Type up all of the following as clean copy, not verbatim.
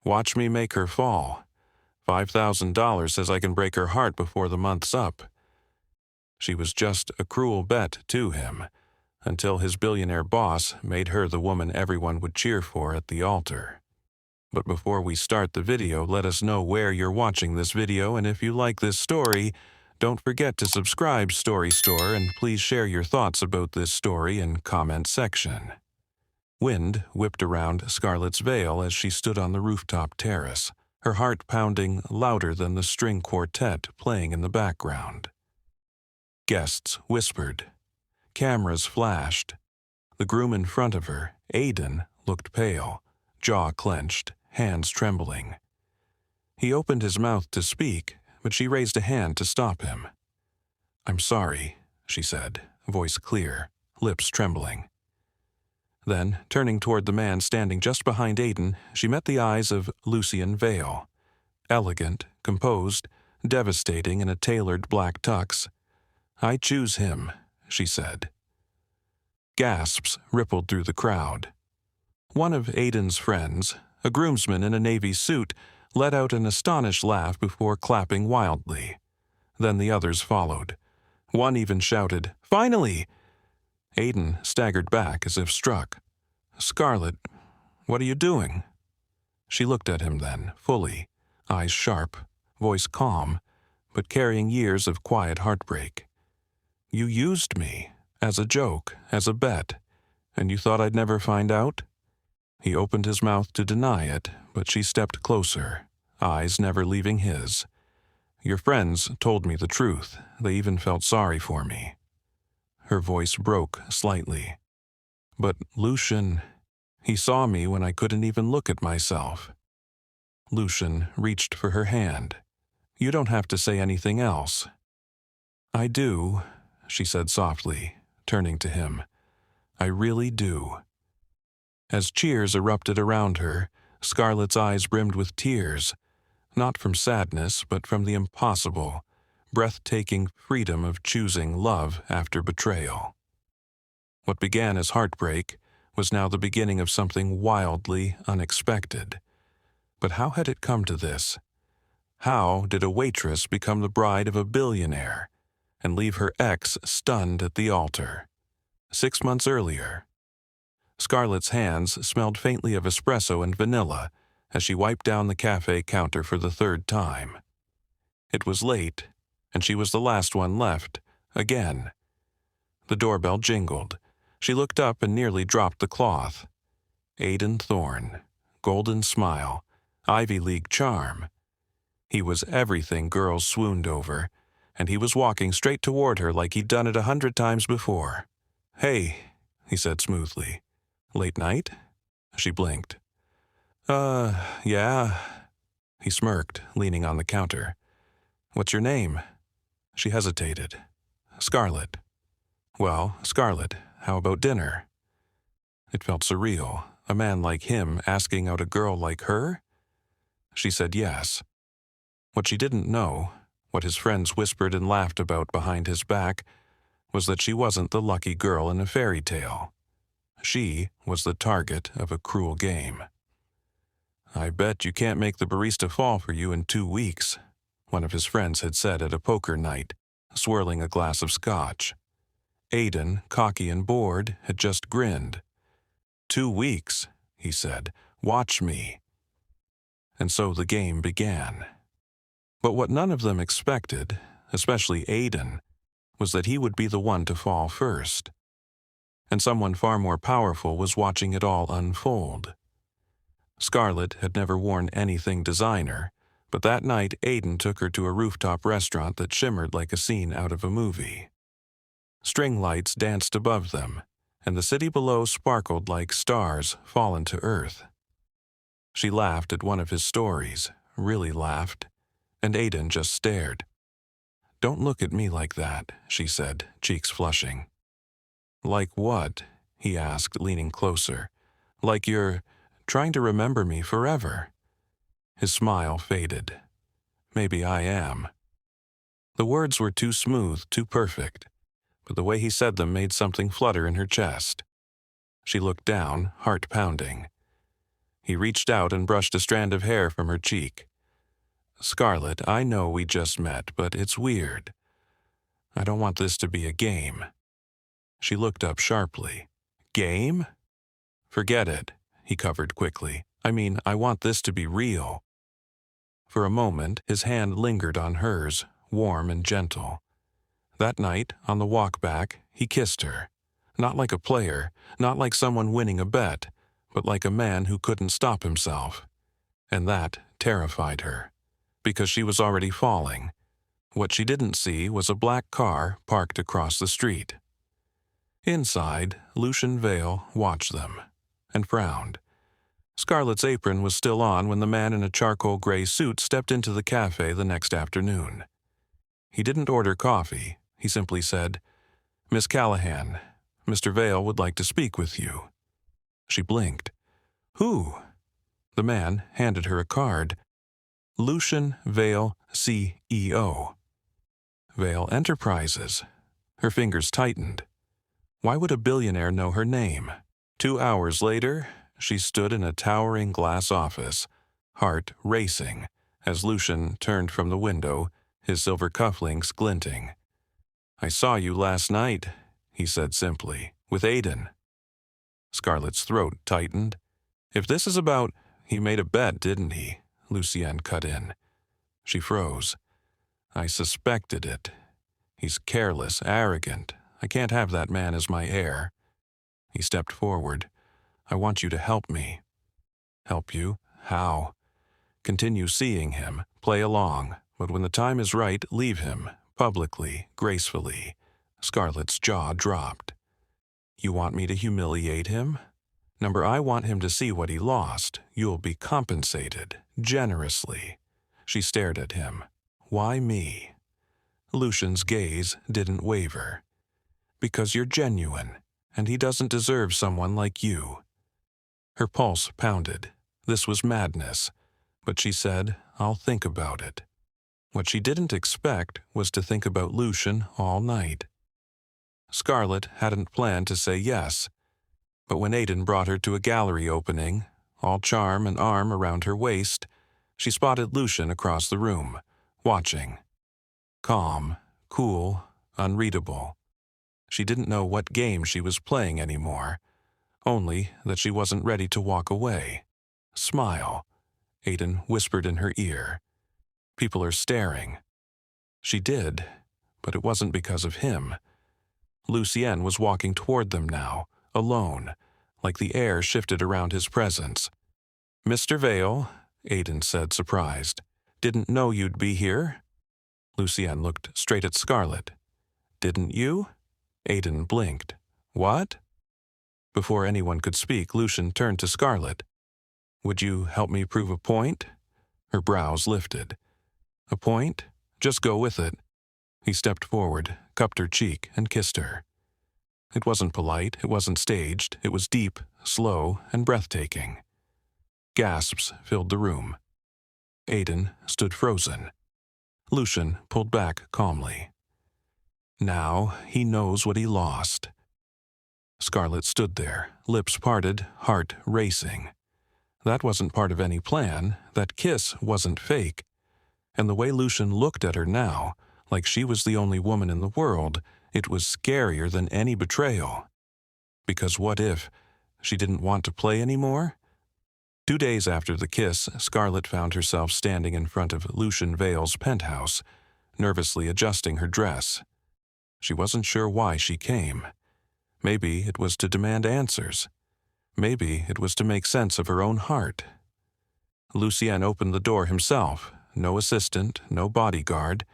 Watch me make her fall. $5,000 says I can break her heart before the month's up. She was just a cruel bet to him, until his billionaire boss made her the woman everyone would cheer for at the altar. But before we start the video, let us know where you're watching this video, and if you like this story, don't forget to subscribe Story Store, and please share your thoughts about this story in comment section. Wind whipped around Scarlett's veil as she stood on the rooftop terrace, her heart pounding louder than the string quartet playing in the background. Guests whispered. Cameras flashed. The groom in front of her, Aiden, looked pale, jaw clenched, hands trembling. He opened his mouth to speak, but she raised a hand to stop him. "I'm sorry," she said, voice clear, lips trembling. Then, turning toward the man standing just behind Aiden, she met the eyes of Lucien Vale. Elegant, composed, devastating in a tailored black tux. "I choose him," she said. Gasps rippled through the crowd. One of Aiden's friends, a groomsman in a navy suit, let out an astonished laugh before clapping wildly. Then the others followed. One even shouted, "Finally!" Aiden staggered back as if struck. "Scarlett, what are you doing?" She looked at him then, fully, eyes sharp, voice calm, but carrying years of quiet heartbreak. "You used me, as a joke, as a bet, and you thought I'd never find out?" He opened his mouth to deny it, but she stepped closer, eyes never leaving his. "Your friends told me the truth. They even felt sorry for me." Her voice broke slightly. "But Lucien, he saw me when I couldn't even look at myself." Lucien reached for her hand. "You don't have to say anything else." "I do," she said softly, turning to him. "I really do." As cheers erupted around her, Scarlett's eyes brimmed with tears, not from sadness, but from the impossible, breathtaking freedom of choosing love after betrayal. What began as heartbreak was now the beginning of something wildly unexpected. But how had it come to this? How did a waitress become the bride of a billionaire and leave her ex stunned at the altar? 6 months earlier. Scarlett's hands smelled faintly of espresso and vanilla as she wiped down the cafe counter for the 3rd time. It was late, and she was the last one left, again. The doorbell jingled. She looked up and nearly dropped the cloth. Aiden Thorne, golden smile, Ivy League charm. He was everything girls swooned over, and he was walking straight toward her like he'd done it 100 times before. "Hey," he said smoothly. "Late night?" She blinked. Yeah." He smirked, leaning on the counter. "What's your name?" She hesitated. "Scarlett." "Well, Scarlett, how about dinner?" It felt surreal, a man like him asking out a girl like her? She said yes. What she didn't know, what his friends whispered and laughed about behind his back, was that she wasn't the lucky girl in a fairy tale. She was the target of a cruel game. "I bet you can't make the barista fall for you in 2 weeks," one of his friends had said at a poker night, swirling a glass of scotch. Aiden, cocky and bored, had just grinned. "2 weeks," he said. "Watch me." And so the game began. But what none of them expected, especially Aiden, was that he would be the one to fall first. And someone far more powerful was watching it all unfold. Scarlett had never worn anything designer, but that night Aiden took her to a rooftop restaurant that shimmered like a scene out of a movie. String lights danced above them, and the city below sparkled like stars fallen to earth. She laughed at one of his stories, really laughed, and Aiden just stared. "Don't look at me like that," she said, cheeks flushing. "Like what?" he asked, leaning closer. "Like you're trying to remember me forever." His smile faded. "Maybe I am." The words were too smooth, too perfect, but the way he said them made something flutter in her chest. She looked down, heart pounding. He reached out and brushed a strand of hair from her cheek. "Scarlett, I know we just met, but it's weird. I don't want this to be a game." She looked up sharply. "Game?" "Forget it," he covered quickly. "I mean, I want this to be real." For a moment, his hand lingered on hers, warm and gentle. That night, on the walk back, he kissed her. Not like a player, not like someone winning a bet, but like a man who couldn't stop himself. And that terrified her, because she was already falling. What she didn't see was a black car parked across the street. Inside, Lucian Vale watched them, and frowned. Scarlett's apron was still on when the man in a charcoal gray suit stepped into the cafe the next afternoon. He didn't order coffee. He simply said, "Miss Callahan, Mr. Vale would like to speak with you." She blinked. "Who?" The man handed her a card. "Lucian Vale, CEO. Vale Enterprises." Her fingers tightened. Why would a billionaire know her name? 2 hours later, she stood in a towering glass office, heart racing, as Lucian turned from the window, his silver cufflinks glinting. "I saw you last night," he said simply, "with Aiden." Scarlett's throat tightened. "If this is about—" "He made a bet, didn't he?" Lucienne cut in. She froze. "I suspected it. He's careless, arrogant. I can't have that man as my heir." He stepped forward. "I want you to help me." "Help you? How?" "Continue seeing him, play along, but when the time is right, leave him, publicly, gracefully." Scarlett's jaw dropped. "You want me to humiliate him?" I want him to see what he lost. You'll be compensated, generously." She stared at him. "Why me?" Lucian's gaze didn't waver. "Because you're genuine, and he doesn't deserve someone like you." Her pulse pounded. This was madness. But she said, "I'll think about it." What she didn't expect was to think about Lucian all night. Scarlett hadn't planned to say yes. But when Aiden brought her to a gallery opening, all charm and arm around her waist, she spotted Lucian across the room, watching. Calm, cool, unreadable. She didn't know what game she was playing anymore, only that she wasn't ready to walk away. "Smile," Aiden whispered in her ear. "People are staring." She did, but it wasn't because of him. Lucienne was walking toward them now, alone, like the air shifted around his presence. "Mr. Vale," Aiden said, surprised. "Didn't know you'd be here." Lucienne looked straight at Scarlett. "Didn't you?" Aiden blinked. "What?" Before anyone could speak, Lucian turned to Scarlett. "Would you help me prove a point?" Her brows lifted. "A point? Just go with it." He stepped forward, cupped her cheek, and kissed her. It wasn't polite, it wasn't staged, it was deep, slow, and breathtaking. Gasps filled the room. Aiden stood frozen. Lucian pulled back calmly. Now he knows what he lost. Scarlett stood there, lips parted, heart racing. That wasn't part of any plan, that kiss wasn't fake. And the way Lucian looked at her now, like she was the only woman in the world, it was scarier than any betrayal. Because what if she didn't want to play anymore? 2 days after the kiss, Scarlett found herself standing in front of Lucian Vale's penthouse, nervously adjusting her dress. She wasn't sure why she came. Maybe it was to demand answers. Maybe it was to make sense of her own heart. Lucien opened the door himself, no assistant, no bodyguard,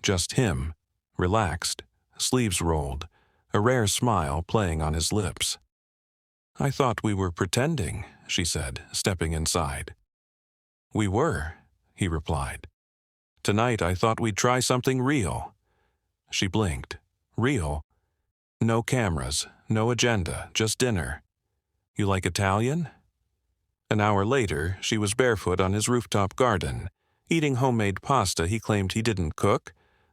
just him, relaxed, sleeves rolled, a rare smile playing on his lips. "I thought we were pretending," she said, stepping inside. "We were," he replied. "Tonight I thought we'd try something real." She blinked. "Real?" "No cameras, no agenda, just dinner. You like Italian?" An hour later, she was barefoot on his rooftop garden, eating homemade pasta he claimed he didn't cook,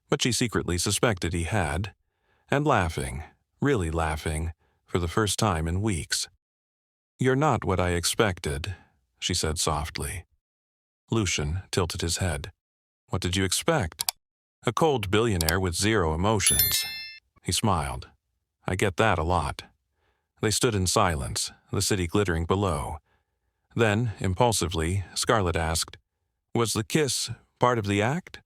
but she secretly suspected he had, and laughing, really laughing, for the first time in weeks. "You're not what I expected." she said softly. Lucian tilted his head. What did you expect? A cold billionaire with zero emotions. He smiled. I get that a lot. They stood in silence, the city glittering below. Then, impulsively, Scarlett asked, Was the kiss part of the act?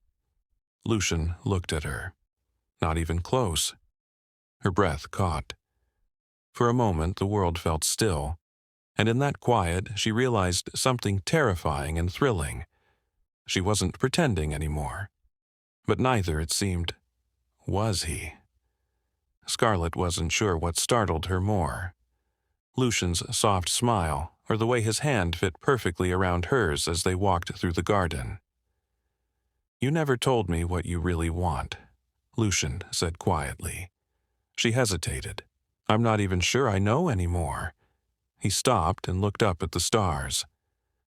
Lucian looked at her. Not even close. Her breath caught. For a moment the world felt still, and in that quiet she realized something terrifying and thrilling. She wasn't pretending anymore. But neither, it seemed, was he. Scarlett wasn't sure what startled her more. Lucian's soft smile, or the way his hand fit perfectly around hers as they walked through the garden. You never told me what you really want, Lucian said quietly. She hesitated. I'm not even sure I know anymore. He stopped and looked up at the stars.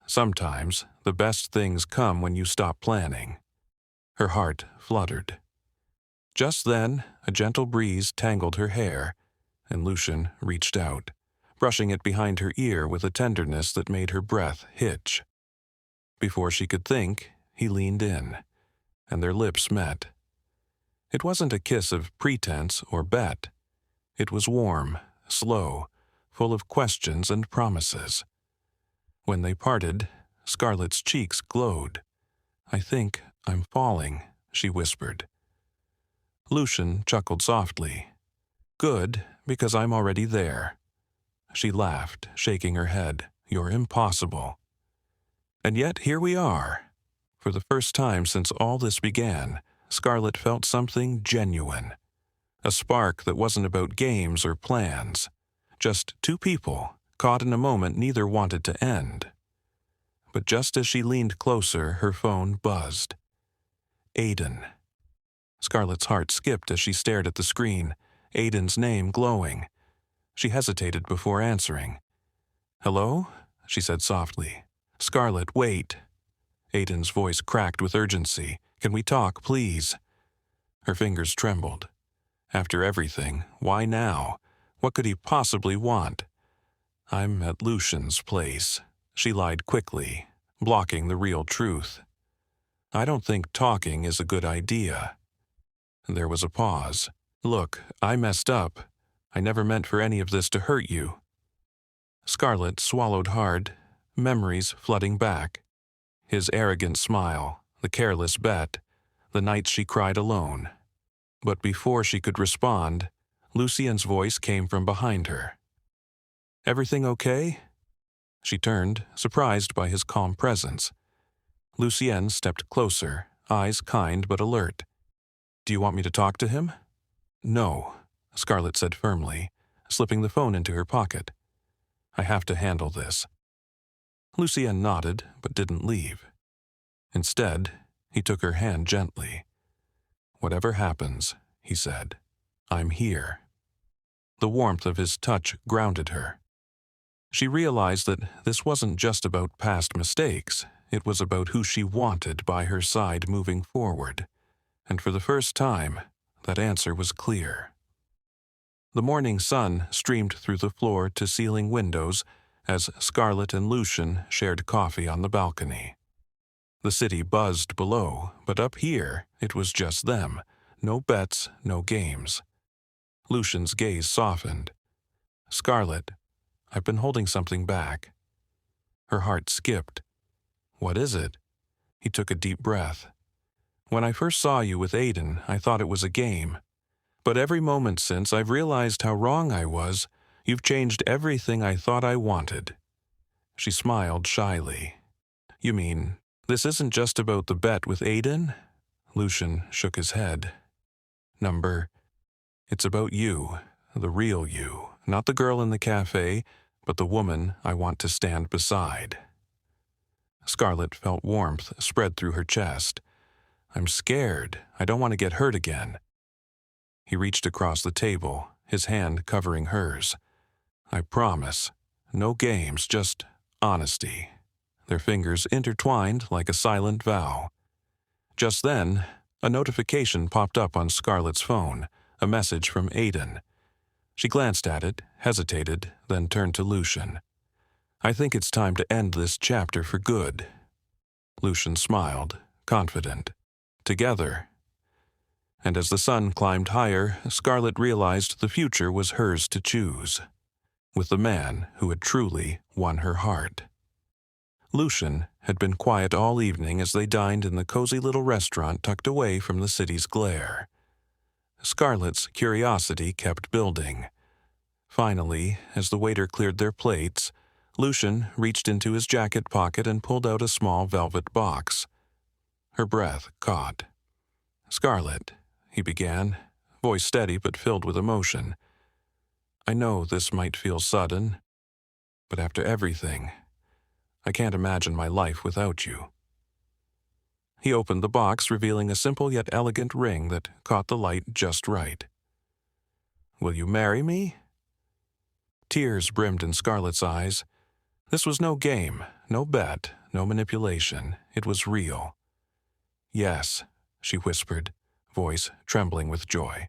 Sometimes the best things come when you stop planning. Her heart fluttered. Just then, a gentle breeze tangled her hair, and Lucian reached out, brushing it behind her ear with a tenderness that made her breath hitch. Before she could think, he leaned in, and their lips met. It wasn't a kiss of pretense or bet. It was warm, slow, full of questions and promises. When they parted, Scarlett's cheeks glowed. I think I'm falling, she whispered. Lucian chuckled softly. Good, because I'm already there. She laughed, shaking her head. You're impossible. And yet here we are. For the first time since all this began, Scarlett felt something genuine. A spark that wasn't about games or plans. Just two people, caught in a moment neither wanted to end. But just as she leaned closer, her phone buzzed. Aiden. Scarlett's heart skipped as she stared at the screen, Aiden's name glowing. She hesitated before answering. Hello? She said softly. Scarlett, wait. Aiden's voice cracked with urgency. Can we talk, please? Her fingers trembled. After everything, why now? What could he possibly want? I'm at Lucian's place, she lied quickly, blocking the real truth. I don't think talking is a good idea. There was a pause. Look, I messed up. I never meant for any of this to hurt you. Scarlett swallowed hard, memories flooding back. His arrogant smile, the careless bet, the nights she cried alone. But before she could respond, Lucien's voice came from behind her. Everything okay? She turned, surprised by his calm presence. Lucien stepped closer, eyes kind but alert. Do you want me to talk to him? No, Scarlett said firmly, slipping the phone into her pocket. I have to handle this. Lucien nodded, but didn't leave. Instead, he took her hand gently. Whatever happens, he said, I'm here. The warmth of his touch grounded her. She realized that this wasn't just about past mistakes, it was about who she wanted by her side moving forward. And for the first time, that answer was clear. The morning sun streamed through the floor-to-ceiling windows as Scarlett and Lucian shared coffee on the balcony. The city buzzed below, but up here it was just them. No bets, no games. Lucian's gaze softened. Scarlett, I've been holding something back. Her heart skipped. What is it? He took a deep breath. When I first saw you with Aiden, I thought it was a game. But every moment since, I've realized how wrong I was. You've changed everything I thought I wanted. She smiled shyly. You mean, this isn't just about the bet with Aiden? Lucian shook his head. It's about you, the real you, not the girl in the cafe, but the woman I want to stand beside. Scarlett felt warmth spread through her chest. I'm scared. I don't want to get hurt again. He reached across the table, his hand covering hers. I promise. No games, just honesty. Their fingers intertwined like a silent vow. Just then, a notification popped up on Scarlett's phone, a message from Aiden. She glanced at it, hesitated, then turned to Lucian. I think it's time to end this chapter for good." Lucian smiled, confident. Together. And as the sun climbed higher, Scarlett realized the future was hers to choose, with the man who had truly won her heart. Lucian had been quiet all evening as they dined in the cozy little restaurant tucked away from the city's glare. Scarlett's curiosity kept building. Finally, as the waiter cleared their plates, Lucian reached into his jacket pocket and pulled out a small velvet box. Her breath caught. "Scarlett," he began, voice steady but filled with emotion. "I know this might feel sudden, but after everything, I can't imagine my life without you." He opened the box, revealing a simple yet elegant ring that caught the light just right. "Will you marry me?" Tears brimmed in Scarlett's eyes. This was no game, no bet, no manipulation. It was real. "Yes," she whispered, voice trembling with joy.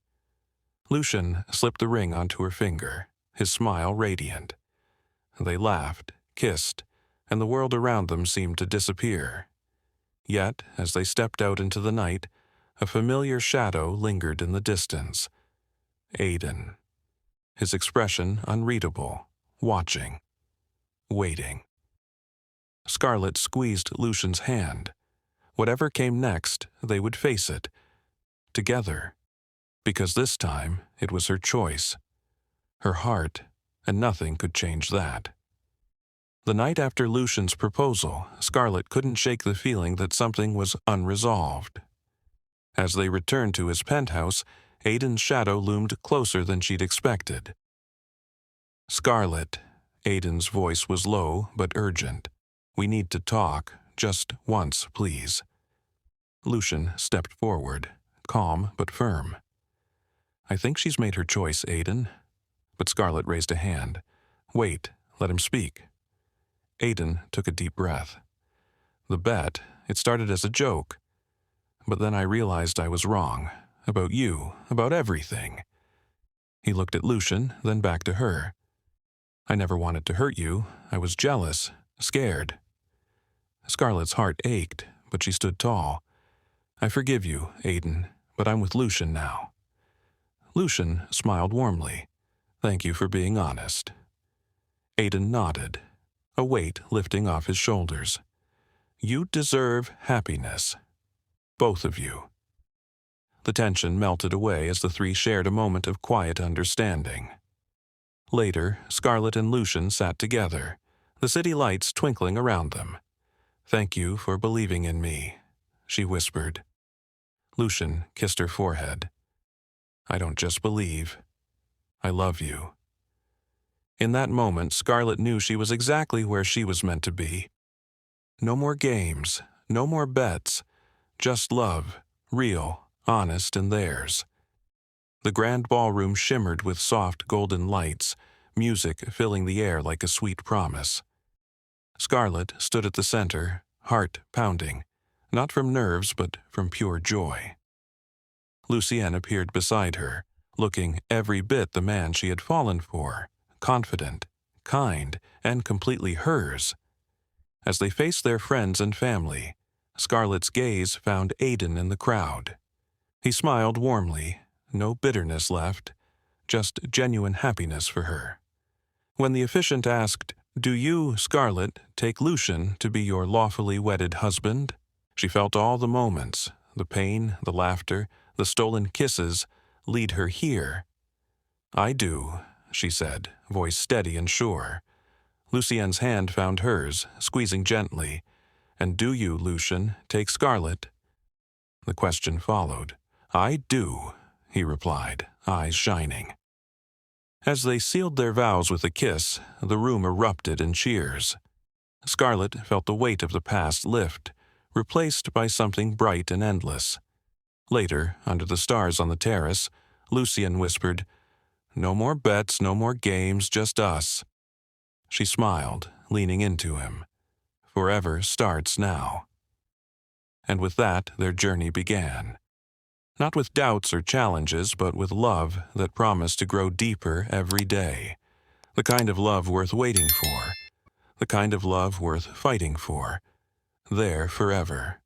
Lucian slipped the ring onto her finger, his smile radiant. They laughed, kissed, and the world around them seemed to disappear. Yet, as they stepped out into the night, a familiar shadow lingered in the distance. Aiden. His expression unreadable, watching, waiting. Scarlett squeezed Lucian's hand. Whatever came next, they would face it, together, because this time it was her choice, her heart, and nothing could change that. The night after Lucian's proposal, Scarlett couldn't shake the feeling that something was unresolved. As they returned to his penthouse, Aiden's shadow loomed closer than she'd expected. "Scarlett," Aiden's voice was low but urgent. "We need to talk, just once, please." Lucian stepped forward, calm but firm. "I think she's made her choice, Aiden." But Scarlett raised a hand. "Wait, let him speak." Aiden took a deep breath. "The bet, it started as a joke. But then I realized I was wrong. About you, about everything." He looked at Lucian, then back to her. "I never wanted to hurt you. I was jealous, scared." Scarlett's heart ached, but she stood tall. "I forgive you, Aiden, but I'm with Lucian now." Lucian smiled warmly. "Thank you for being honest." Aiden nodded, a weight lifting off his shoulders. "You deserve happiness. Both of you." The tension melted away as the three shared a moment of quiet understanding. Later, Scarlett and Lucian sat together, the city lights twinkling around them. "Thank you for believing in me," she whispered. Lucian kissed her forehead. "I don't just believe. I love you." In that moment, Scarlett knew she was exactly where she was meant to be. No more games, no more bets, just love, real, honest, and theirs. The grand ballroom shimmered with soft golden lights, music filling the air like a sweet promise. Scarlett stood at the center, heart pounding, not from nerves but from pure joy. Lucienne appeared beside her, looking every bit the man she had fallen for, confident, kind, and completely hers. As they faced their friends and family, Scarlett's gaze found Aiden in the crowd. He smiled warmly, no bitterness left, just genuine happiness for her. When the officiant asked, "Do you, Scarlett, take Lucian to be your lawfully wedded husband?" she felt all the moments, the pain, the laughter, the stolen kisses, lead her here. "I do," she said, voice steady and sure. Lucienne's hand found hers, squeezing gently. "And do you, Lucian, take Scarlett?" The question followed. "I do," he replied, eyes shining. As they sealed their vows with a kiss, the room erupted in cheers. Scarlett felt the weight of the past lift, replaced by something bright and endless. Later, under the stars on the terrace, Lucienne whispered, "No more bets, no more games, just us." She smiled, leaning into him. "Forever starts now." And with that, their journey began. Not with doubts or challenges, but with love that promised to grow deeper every day. The kind of love worth waiting for. The kind of love worth fighting for. There forever.